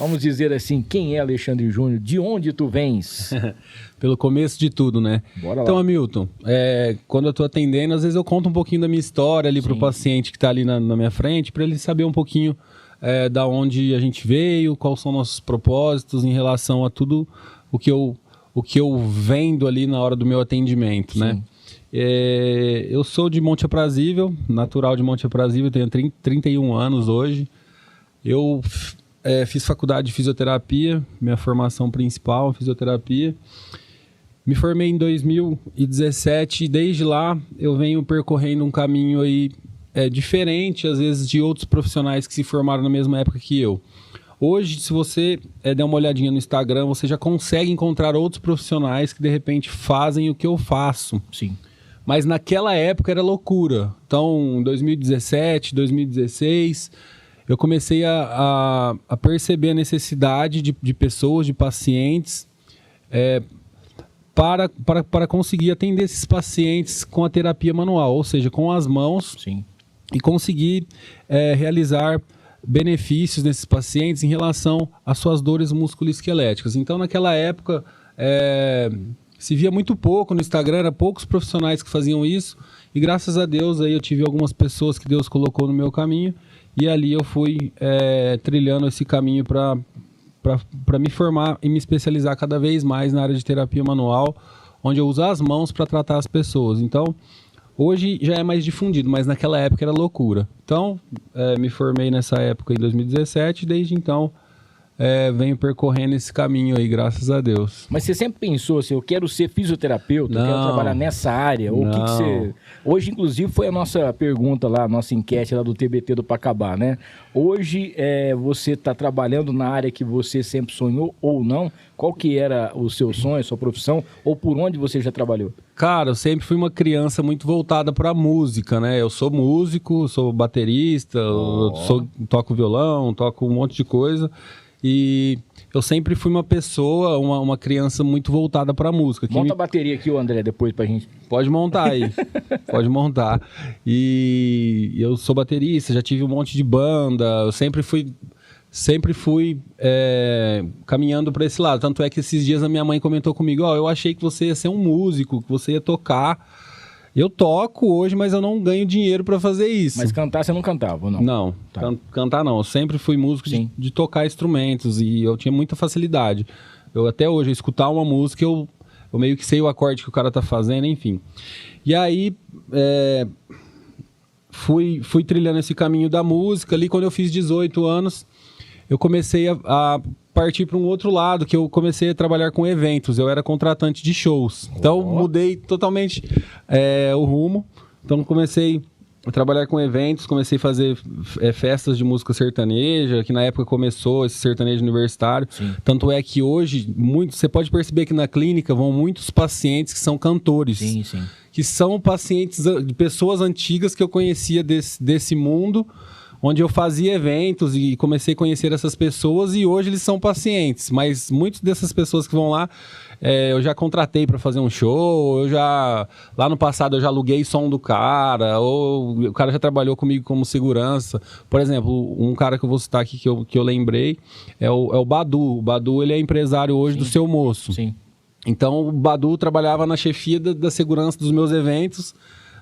vamos dizer assim, quem é Alexandre Júnior? De onde tu vens? Pelo começo de tudo, né? Bora lá. Então, Hamilton, quando eu tô atendendo, às vezes eu conto um pouquinho da minha história ali pro paciente que tá ali na minha frente, para ele saber um pouquinho da onde a gente veio, quais são nossos propósitos em relação a tudo o que eu vendo ali na hora do meu atendimento, né? Eu sou de Monte Aprazível, natural de Monte Aprazível, tenho 31 anos hoje. Eu fiz faculdade de fisioterapia, minha formação principal, fisioterapia. Me formei em 2017 e desde lá eu venho percorrendo um caminho aí diferente, às vezes, de outros profissionais que se formaram na mesma época que eu. Hoje, se você der uma olhadinha no Instagram, você já consegue encontrar outros profissionais que, de repente, fazem o que eu faço. Sim. Mas naquela época era loucura. Então, em 2017, 2016, eu comecei a perceber a necessidade de pessoas, de pacientes, para conseguir atender esses pacientes com a terapia manual, ou seja, com as mãos. Sim. E conseguir realizar benefícios nesses pacientes em relação às suas dores musculoesqueléticas. Então, naquela época, se via muito pouco no Instagram, eram poucos profissionais que faziam isso, e graças a Deus aí eu tive algumas pessoas que Deus colocou no meu caminho, e ali eu fui trilhando esse caminho para me formar e me especializar cada vez mais na área de terapia manual, onde eu uso as mãos para tratar as pessoas. Então, hoje já é mais difundido, mas naquela época era loucura. Então, me formei nessa época em 2017 e desde então venho percorrendo esse caminho aí, graças a Deus. Mas você sempre pensou assim, eu quero ser fisioterapeuta, eu quero trabalhar nessa área? Ou o que você... Hoje, inclusive, foi a nossa pergunta lá, a nossa enquete lá do TBT do Pacabá, né? Hoje, você está trabalhando na área que você sempre sonhou ou não? Qual que era o seu sonho, a sua profissão? Ou por onde você já trabalhou? Cara, eu sempre fui uma criança muito voltada para a música, né? Eu sou músico, sou baterista, toco violão, toco um monte de coisa. E eu sempre fui uma pessoa, uma criança muito voltada para a música. Monta a bateria aqui, o André, depois pra gente. Pode montar aí, pode montar. E eu sou baterista, já tive um monte de banda, eu sempre fui caminhando para esse lado. Tanto é que esses dias a minha mãe comentou comigo, eu achei que você ia ser um músico, que você ia tocar. Eu toco hoje, mas eu não ganho dinheiro para fazer isso. Mas cantar você não cantava, ou não? Não, cantar não. Eu sempre fui músico de tocar instrumentos e eu tinha muita facilidade. Até hoje, escutar uma música, eu meio que sei o acorde que o cara tá fazendo, enfim. E aí, fui trilhando esse caminho da música. Ali, quando eu fiz 18 anos, eu comecei a partir para um outro lado, que eu comecei a trabalhar com eventos. Eu era contratante de shows. Então, mudei totalmente o rumo. Então, comecei a trabalhar com eventos, comecei a fazer festas de música sertaneja, que na época começou esse sertanejo universitário. Sim. Tanto é que hoje, você pode perceber que na clínica vão muitos pacientes que são cantores. Sim, sim. Que são pacientes, pessoas antigas que eu conhecia desse mundo, onde eu fazia eventos e comecei a conhecer essas pessoas e hoje eles são pacientes, mas muitas dessas pessoas que vão lá, eu já contratei para fazer um show, lá no passado eu já aluguei som do cara, ou o cara já trabalhou comigo como segurança. Por exemplo, um cara que eu vou citar aqui que eu lembrei é o Badu. O Badu, ele é empresário hoje do Seu Moço. Sim. Então o Badu trabalhava na chefia da segurança dos meus eventos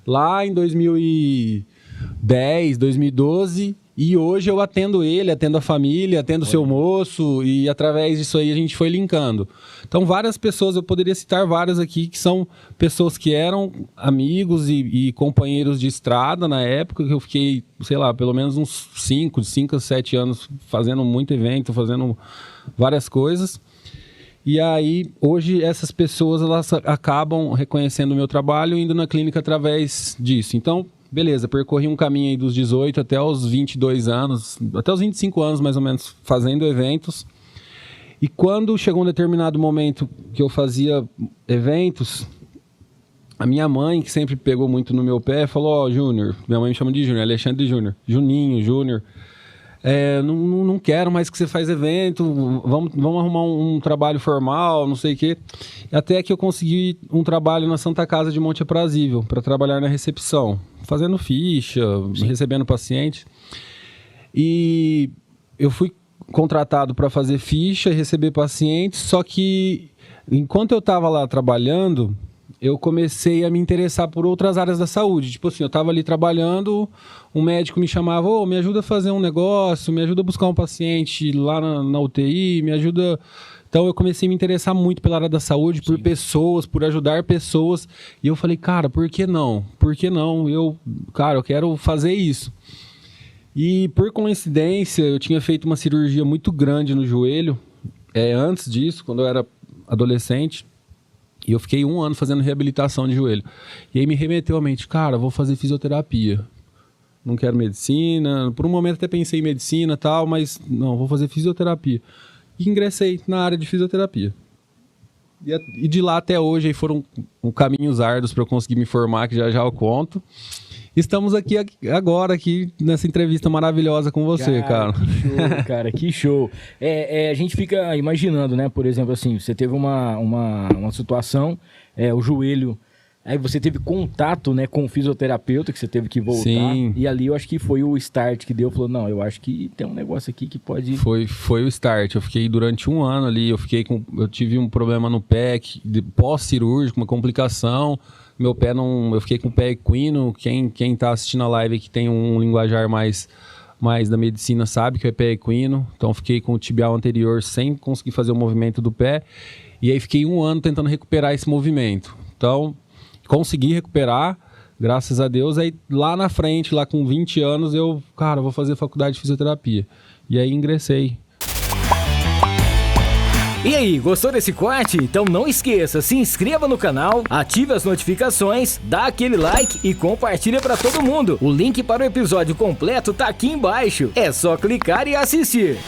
lá em 2010, 2012, e hoje eu atendo ele, atendo a família, atendo o Seu Moço, e através disso aí a gente foi linkando. Então várias pessoas, eu poderia citar várias aqui, que são pessoas que eram amigos e companheiros de estrada na época, que eu fiquei, sei lá, pelo menos uns 5 a 7 anos fazendo muito evento, fazendo várias coisas. E aí, hoje, essas pessoas elas acabam reconhecendo o meu trabalho e indo na clínica através disso. Então, beleza, percorri um caminho aí dos 18 até os 22 anos, até os 25 anos mais ou menos, fazendo eventos. E quando chegou um determinado momento que eu fazia eventos, a minha mãe, que sempre pegou muito no meu pé, falou, Júnior, minha mãe me chama de Júnior, Alexandre Júnior, Juninho, Júnior, não quero mais que você faz evento, vamos arrumar um trabalho formal, não sei o quê. Até que eu consegui um trabalho na Santa Casa de Monte Aprazível, para trabalhar na recepção, fazendo ficha, recebendo paciente. E eu fui contratado para fazer ficha e receber pacientes, só que enquanto eu estava lá trabalhando, eu comecei a me interessar por outras áreas da saúde. Tipo assim, eu estava ali trabalhando, um médico me chamava, me ajuda a fazer um negócio, me ajuda a buscar um paciente lá na UTI, me ajuda... Então eu comecei a me interessar muito pela área da saúde, por pessoas, por ajudar pessoas. E eu falei, cara, por que não? Por que não? Eu quero fazer isso. E por coincidência, eu tinha feito uma cirurgia muito grande no joelho, antes disso, quando eu era adolescente. E eu fiquei 1 ano fazendo reabilitação de joelho. E aí me remeteu à mente, cara, vou fazer fisioterapia. Não quero medicina. Por um momento até pensei em medicina e tal, mas não, vou fazer fisioterapia. E ingressei na área de fisioterapia. E de lá até hoje aí foram caminhos árduos para eu conseguir me formar, que já eu conto. Estamos aqui agora, nessa entrevista maravilhosa com você, cara. Que show, cara, que show. A gente fica imaginando, né? Por exemplo, assim, você teve uma situação, o joelho, aí você teve contato, né, com o fisioterapeuta, que você teve que voltar. Sim. E ali eu acho que foi o start que deu, falou, não, eu acho que tem um negócio aqui que pode... Foi o start. Eu fiquei durante 1 ano ali, eu tive um problema no pé, pós-cirúrgico, uma complicação. Meu pé eu fiquei com o pé equino. Quem tá assistindo a live que tem um linguajar mais da medicina sabe que é pé equino. Então fiquei com o tibial anterior sem conseguir fazer o movimento do pé. E aí fiquei 1 ano tentando recuperar esse movimento. Então consegui recuperar, graças a Deus. Aí lá na frente, lá com 20 anos, eu vou fazer faculdade de fisioterapia. E aí ingressei. E aí, gostou desse corte? Então não esqueça, se inscreva no canal, ative as notificações, dá aquele like e compartilha para todo mundo. O link para o episódio completo tá aqui embaixo. É só clicar e assistir.